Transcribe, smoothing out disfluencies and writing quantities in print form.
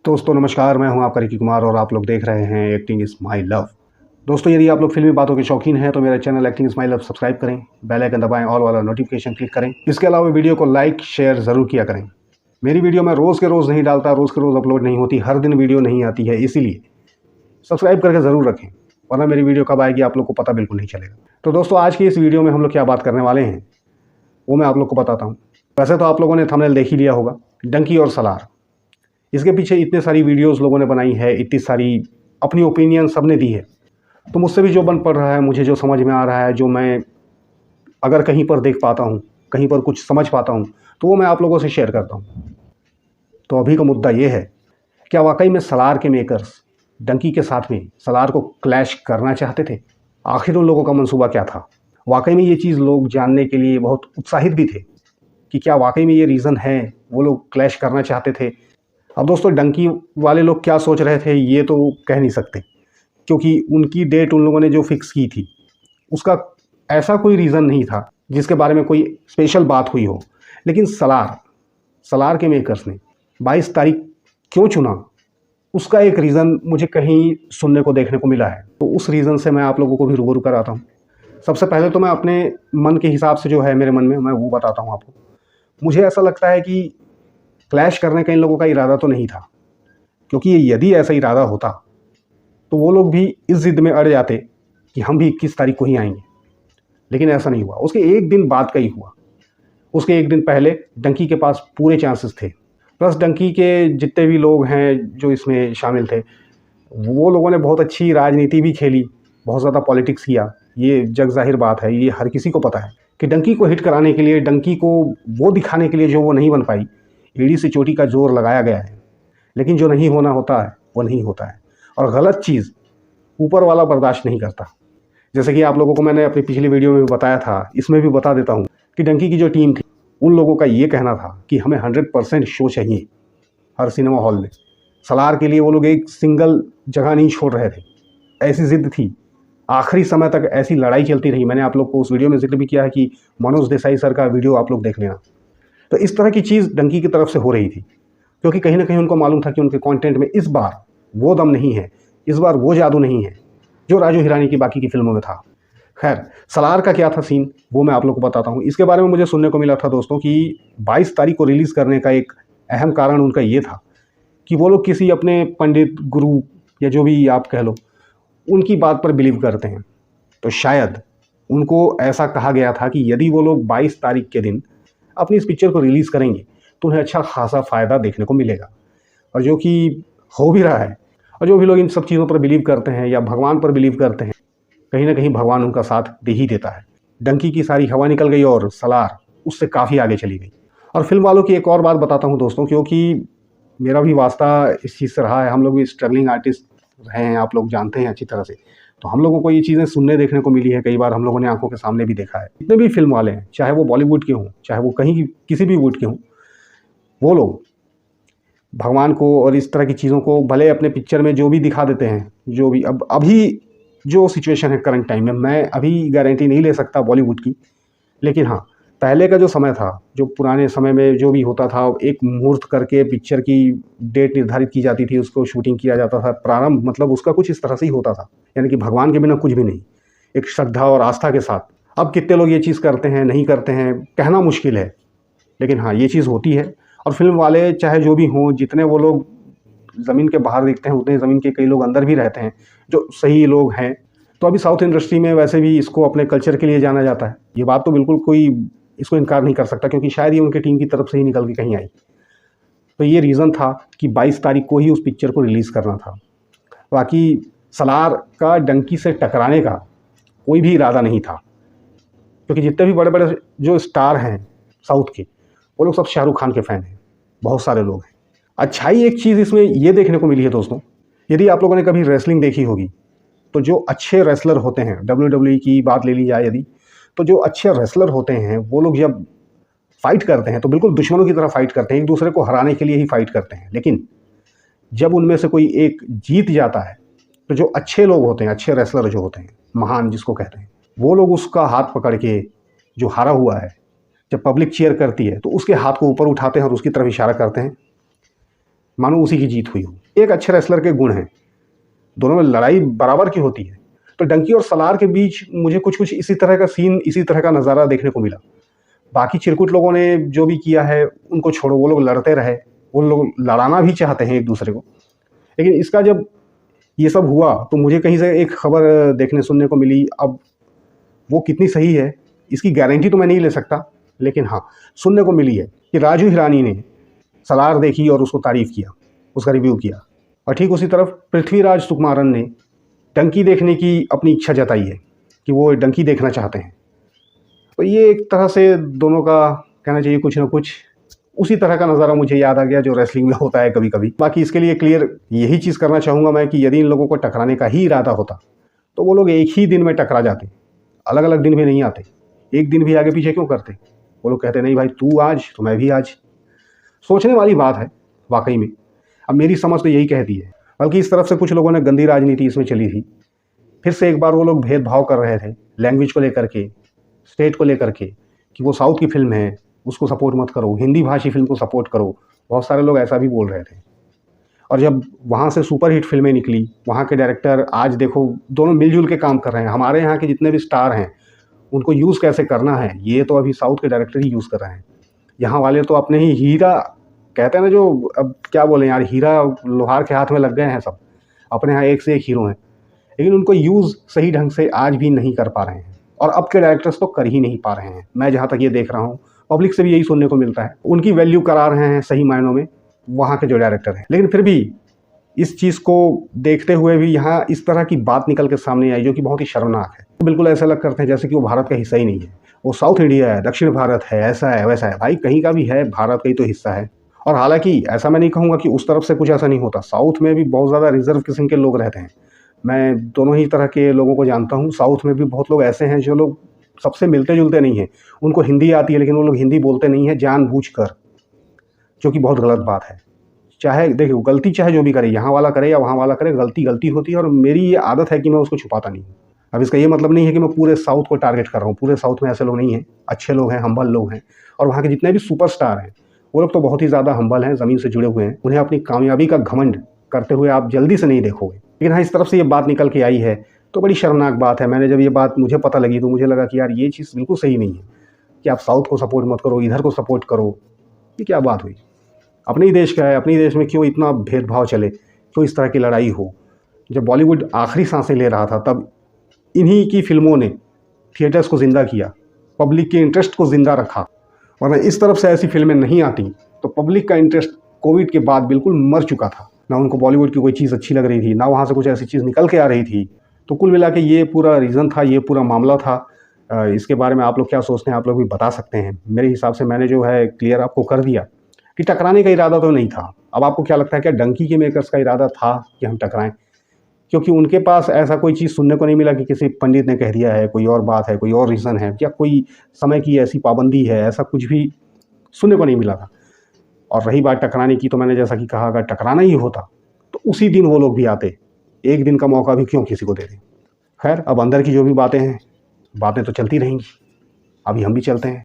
दोस्तों नमस्कार, मैं हूं आपका रिकी कुमार और आप लोग देख रहे हैं एक्टिंग इज़ माय लव। दोस्तों यदि आप लोग फिल्मी बातों के शौकीन हैं तो मेरा channel acting is my love subscribe करें, बेल आइकन दबाएं, ऑल वाला नोटिफिकेशन क्लिक करें। इसके अलावा वीडियो को लाइक शेयर ज़रूर किया करें। मेरी वीडियो मैं रोज़ के रोज़ नहीं डालता, रोज़ के रोज़ अपलोड नहीं होती, हर दिन वीडियो नहीं आती है, इसीलिए सब्सक्राइब करके ज़रूर रखें, वरना मेरी वीडियो कब आएगी आप लोग को पता बिल्कुल नहीं चलेगा। तो दोस्तों आज की इस वीडियो में हम लोग क्या बात करने वाले हैं वो मैं आप लोग को बताता हूँ। वैसे तो आप लोगों ने थंबनेल देख ही लिया होगा, डंकी और सलार। इसके पीछे इतने सारी वीडियोस लोगों ने बनाई है, इतनी सारी अपनी ओपिनियन सबने दी है। तो मुझसे भी जो बन पड़ रहा है, मुझे जो समझ में आ रहा है, जो मैं अगर कहीं पर देख पाता हूँ, कहीं पर कुछ समझ पाता हूँ, तो वो मैं आप लोगों से शेयर करता हूँ। तो अभी का मुद्दा ये है, क्या वाकई में सलार के मेकर्स डंकी के साथ में सलार को क्लैश करना चाहते थे? आखिर उन लोगों का मंसूबा क्या था? वाकई में ये चीज़ लोग जानने के लिए बहुत उत्साहित भी थे कि क्या वाकई में ये रीज़न है, वो लोग क्लैश करना चाहते थे। अब दोस्तों डंकी वाले लोग क्या सोच रहे थे ये तो कह नहीं सकते, क्योंकि उनकी डेट उन लोगों ने जो फिक्स की थी उसका ऐसा कोई रीज़न नहीं था जिसके बारे में कोई स्पेशल बात हुई हो। लेकिन सलार के मेकर्स ने 22 तारीख क्यों चुना, उसका एक रीज़न मुझे कहीं सुनने को देखने को मिला है। तो उस रीज़न से मैं आप लोगों को भी रूबरू कराता हूँ। सबसे पहले तो मैं अपने मन के हिसाब से जो है मेरे मन में, मैं वो बताता हूँ आपको। मुझे ऐसा लगता है कि क्लैश करने का इन लोगों का इरादा तो नहीं था, क्योंकि यदि ऐसा इरादा होता तो वो लोग भी इस ज़िद में अड़ जाते कि हम भी 21 तारीख को ही आएंगे। लेकिन ऐसा नहीं हुआ, उसके एक दिन बाद का ही हुआ। उसके एक दिन पहले डंकी के पास पूरे चांसेस थे, प्लस डंकी के जितने भी लोग हैं जो इसमें शामिल थे वो लोगों ने बहुत अच्छी राजनीति भी खेली, बहुत ज़्यादा पॉलिटिक्स किया। ये जग जाहिर बात है, ये हर किसी को पता है कि डंकी को हिट कराने के लिए, डंकी को वो दिखाने के लिए जो वो नहीं बन पाई, एड़ी से चोटी का जोर लगाया गया है। लेकिन जो नहीं होना होता है वो नहीं होता है, और गलत चीज़ ऊपर वाला बर्दाश्त नहीं करता। जैसे कि आप लोगों को मैंने अपनी पिछली वीडियो में भी बताया था, इसमें भी बता देता हूँ कि डंकी की जो टीम थी उन लोगों का ये कहना था कि हमें 100% शो चाहिए हर सिनेमा हॉल में। सलार के लिए वो लोग एक सिंगल जगह नहीं छोड़ रहे थे, ऐसी जिद थी। आखिरी समय तक ऐसी लड़ाई चलती रही। मैंने आप लोग को उस वीडियो में जिक्र भी किया है कि मनोज देसाई सर का वीडियो आप लोग देख लेना। तो इस तरह की चीज़ डंकी की तरफ से हो रही थी, क्योंकि कहीं ना कहीं उनको मालूम था कि उनके कंटेंट में इस बार वो दम नहीं है, इस बार वो जादू नहीं है जो राजू हिरानी की बाकी की फिल्मों में था। खैर, सलार का क्या था सीन वो मैं आप लोग को बताता हूँ। इसके बारे में मुझे सुनने को मिला था दोस्तों कि 22 तारीख को रिलीज़ करने का एक अहम कारण उनका ये था कि वो लोग किसी अपने पंडित गुरु या जो भी आप कह लो उनकी बात पर बिलीव करते हैं। तो शायद उनको ऐसा कहा गया था कि यदि वो लोग 22 तारीख के दिन अपनी इस पिक्चर को रिलीज़ करेंगे तो उन्हें अच्छा खासा फ़ायदा देखने को मिलेगा, और जो कि हो भी रहा है। और जो भी लोग इन सब चीज़ों पर बिलीव करते हैं या भगवान पर बिलीव करते हैं, कहीं ना कहीं भगवान उनका साथ दे ही देता है। डंकी की सारी हवा निकल गई और सलार उससे काफ़ी आगे चली गई। और फिल्म वालों की एक और बात बताता हूँ दोस्तों, क्योंकि मेरा भी वास्ता इस चीज़ से रहा है। हम लोग भी स्ट्रगलिंग आर्टिस्ट रहे हैं, आप लोग जानते हैं अच्छी तरह से। तो हम लोगों को ये चीज़ें सुनने देखने को मिली है, कई बार हम लोगों ने आंखों के सामने भी देखा है। जितने भी फिल्म वाले हैं, चाहे वो बॉलीवुड के हों, चाहे वो कहीं की किसी भी वुड के हों, वो लोग भगवान को और इस तरह की चीज़ों को भले अपने पिक्चर में जो भी दिखा देते हैं, जो भी अब अभी जो सिचुएशन है करंट टाइम में, मैं अभी गारंटी नहीं ले सकता बॉलीवुड की। लेकिन हाँ, पहले का जो समय था, जो पुराने समय में जो भी होता था, एक मुहूर्त करके पिक्चर की डेट निर्धारित की जाती थी, उसको शूटिंग किया जाता था। प्रारंभ मतलब उसका कुछ इस तरह से ही होता था, यानी कि भगवान के बिना कुछ भी नहीं, एक श्रद्धा और आस्था के साथ। अब कितने लोग ये चीज़ करते हैं, नहीं करते हैं, कहना मुश्किल है। लेकिन हाँ, ये चीज़ होती है। और फिल्म वाले चाहे जो भी हों, जितने वो लोग ज़मीन के बाहर दिखते हैं, उतने ज़मीन के कई लोग अंदर भी रहते हैं जो सही लोग हैं। तो अभी साउथ इंडस्ट्री में वैसे भी इसको अपने कल्चर के लिए जाना जाता है। ये बात तो बिल्कुल कोई इसको इनकार नहीं कर सकता, क्योंकि शायद ये उनकी टीम की तरफ से ही निकल के कहीं आई। तो ये रीज़न था कि 22 तारीख को ही उस पिक्चर को रिलीज़ करना था। बाकी सलार का डंकी से टकराने का कोई भी इरादा नहीं था, क्योंकि जितने भी बड़े बड़े जो स्टार हैं साउथ के, वो लोग सब शाहरुख खान के फ़ैन हैं, बहुत सारे लोग हैं। अच्छाई एक चीज़ इसमें ये देखने को मिली है दोस्तों, यदि आप लोगों ने कभी रेसलिंग देखी होगी तो जो अच्छे रेसलर होते हैं, WWE की बात ले ली जाए यदि, तो जो अच्छे रेसलर होते हैं वो लोग जब फाइट करते हैं तो बिल्कुल दुश्मनों की तरह फाइट करते हैं, एक दूसरे को हराने के लिए ही फाइट करते हैं। लेकिन जब उनमें से कोई एक जीत जाता है तो जो अच्छे लोग होते हैं, अच्छे रेसलर जो होते हैं, महान जिसको कहते हैं, वो लोग उसका हाथ पकड़ के, जो हारा हुआ है, जब पब्लिक चीयर करती है तो उसके हाथ को ऊपर उठाते हैं और उसकी तरफ इशारा करते हैं मानो उसी की जीत हुई हो। एक अच्छे रेसलर के गुण हैं, दोनों में लड़ाई बराबर की होती है। तो डंकी और सलार के बीच मुझे कुछ कुछ इसी तरह का सीन, इसी तरह का नज़ारा देखने को मिला। बाकी चिरकुट लोगों ने जो भी किया है उनको छोड़ो, वो लोग लड़ते रहे, वो लोग लड़ाना भी चाहते हैं एक दूसरे को। लेकिन इसका जब ये सब हुआ तो मुझे कहीं से एक खबर देखने सुनने को मिली। अब वो कितनी सही है इसकी गारंटी तो मैं नहीं ले सकता, लेकिन हाँ, सुनने को मिली है कि राजू हिरानी ने सलार देखी और उसको तारीफ़ किया, उसका रिव्यू किया। और ठीक उसी तरफ पृथ्वीराज सुकुमारन ने डंकी देखने की अपनी इच्छा जताई है कि वो डंकी देखना चाहते हैं। तो ये एक तरह से दोनों का कहना चाहिए कुछ ना कुछ उसी तरह का नज़ारा मुझे याद आ गया जो रेसलिंग में होता है कभी कभी। बाकी इसके लिए क्लियर यही चीज़ करना चाहूँगा मैं कि यदि इन लोगों को टकराने का ही इरादा होता तो वो लोग एक ही दिन में टकरा जाते, अलग अलग दिन भी नहीं आते। एक दिन भी आगे पीछे क्यों करते? वो लोग कहते नहीं भाई तू आज तो मैं भी आज। सोचने वाली बात है वाकई में। अब मेरी समझ तो यही कहती है, बल्कि इस तरफ से कुछ लोगों ने गंदी राजनीति इसमें चली थी। फिर से एक बार वो लोग भेदभाव कर रहे थे लैंग्वेज को लेकर के, स्टेट को लेकर के, कि वो साउथ की फिल्म है उसको सपोर्ट मत करो, हिंदी भाषी फिल्म को सपोर्ट करो। बहुत सारे लोग ऐसा भी बोल रहे थे। और जब वहाँ से सुपरहिट फिल्में निकली, वहाँ के डायरेक्टर आज देखो दोनों मिलजुल के काम कर रहे हैं। हमारे यहाँ के जितने भी स्टार हैं उनको यूज़ कैसे करना है ये तो अभी साउथ के डायरेक्टर ही यूज़ कर रहे हैं। यहाँ वाले तो अपने ही हीरा कहते हैं ना, जो अब क्या बोलें यार, हीरा लोहार के हाथ में लग गए हैं सब। अपने यहाँ एक से एक हीरो हैं, लेकिन उनको यूज़ सही ढंग से आज भी नहीं कर पा रहे हैं। और अब के डायरेक्टर्स तो कर ही नहीं पा रहे हैं। मैं जहाँ तक ये देख रहा हूँ, पब्लिक से भी यही सुनने को मिलता है। उनकी वैल्यू करा रहे हैं सही मायनों में वहाँ के जो डायरेक्टर हैं। लेकिन फिर भी इस चीज़ को देखते हुए भी यहाँ इस तरह की बात निकल के सामने आई जो कि बहुत ही शर्मनाक है। बिल्कुल ऐसा लग करते हैं जैसे कि वो भारत का हिस्सा ही नहीं है, वो साउथ इंडिया है, दक्षिण भारत है, ऐसा है वैसा है। भाई कहीं का भी है, भारत का ही तो हिस्सा है। और हालांकि ऐसा मैं नहीं कहूँगा कि उस तरफ से कुछ ऐसा नहीं होता, साउथ में भी बहुत ज़्यादा रिजर्व किस्म के लोग रहते हैं। मैं दोनों ही तरह के लोगों को जानता हूँ। साउथ में भी बहुत लोग ऐसे हैं जो लोग सबसे मिलते जुलते नहीं हैं, उनको हिंदी आती है लेकिन वो लोग हिंदी बोलते नहीं हैं जानबूझकर, जो कि बहुत गलत बात है। चाहे देखिए गलती चाहे जो भी करे, यहाँ वाला करे या वहाँ वाला करे, गलती गलती होती है और मेरी ये आदत है कि मैं उसको छुपाता नहीं हूँ। अब इसका ये मतलब नहीं है कि मैं पूरे साउथ को टारगेट कर रहा हूँ। पूरे साउथ में ऐसे लोग नहीं हैं, अच्छे लोग हैं, हम्बल लोग हैं। और वहाँ के जितने भी सुपरस्टार हैं वो लोग तो बहुत ही ज़्यादा हम्बल हैं, ज़मीन से जुड़े हुए हैं। उन्हें अपनी कामयाबी का घमंड करते हुए आप जल्दी से नहीं देखोगे। लेकिन हाँ, इस तरफ से ये बात निकल के आई है तो बड़ी शर्मनाक बात है। मैंने जब ये बात मुझे पता लगी तो मुझे लगा कि यार ये चीज़ बिल्कुल सही नहीं है कि आप साउथ को सपोर्ट मत करो, इधर को सपोर्ट करो। ये क्या बात हुई? अपने ही देश का है, अपने ही देश में क्यों इतना भेदभाव चले, क्यों इस तरह की लड़ाई हो? जब बॉलीवुड आखिरी सांसें ले रहा था तब इन्हीं की फिल्मों ने थिएटर्स को ज़िंदा किया, पब्लिक के इंटरेस्ट को ज़िंदा रखा। वरना इस तरफ से ऐसी फिल्में नहीं आती तो पब्लिक का इंटरेस्ट कोविड के बाद बिल्कुल मर चुका था। ना उनको बॉलीवुड की कोई चीज़ अच्छी लग रही थी, ना वहाँ से कुछ ऐसी चीज़ निकल के आ रही थी। तो कुल मिला के ये पूरा रीज़न था, ये पूरा मामला था। इसके बारे में आप लोग क्या सोचते हैं, आप लोग भी बता सकते हैं। मेरे हिसाब से मैंने जो है क्लियर आपको कर दिया कि टकराने का इरादा तो नहीं था। अब आपको क्या लगता है, क्या डंकी के मेकर्स का इरादा था कि हम टकराएं? क्योंकि उनके पास ऐसा कोई चीज़ सुनने को नहीं मिला कि किसी पंडित ने कह दिया है, कोई और बात है, कोई और रीज़न है, या कोई समय की ऐसी पाबंदी है, ऐसा कुछ भी सुनने को नहीं मिला था। और रही बात टकराने की, तो मैंने जैसा कि कहा, अगर टकराना ही होता तो उसी दिन वो लोग भी आते। एक दिन का मौका भी क्यों किसी को दे दें? खैर, अब अंदर की जो भी बातें हैं, बातें तो चलती रहेंगी। अभी हम भी चलते हैं।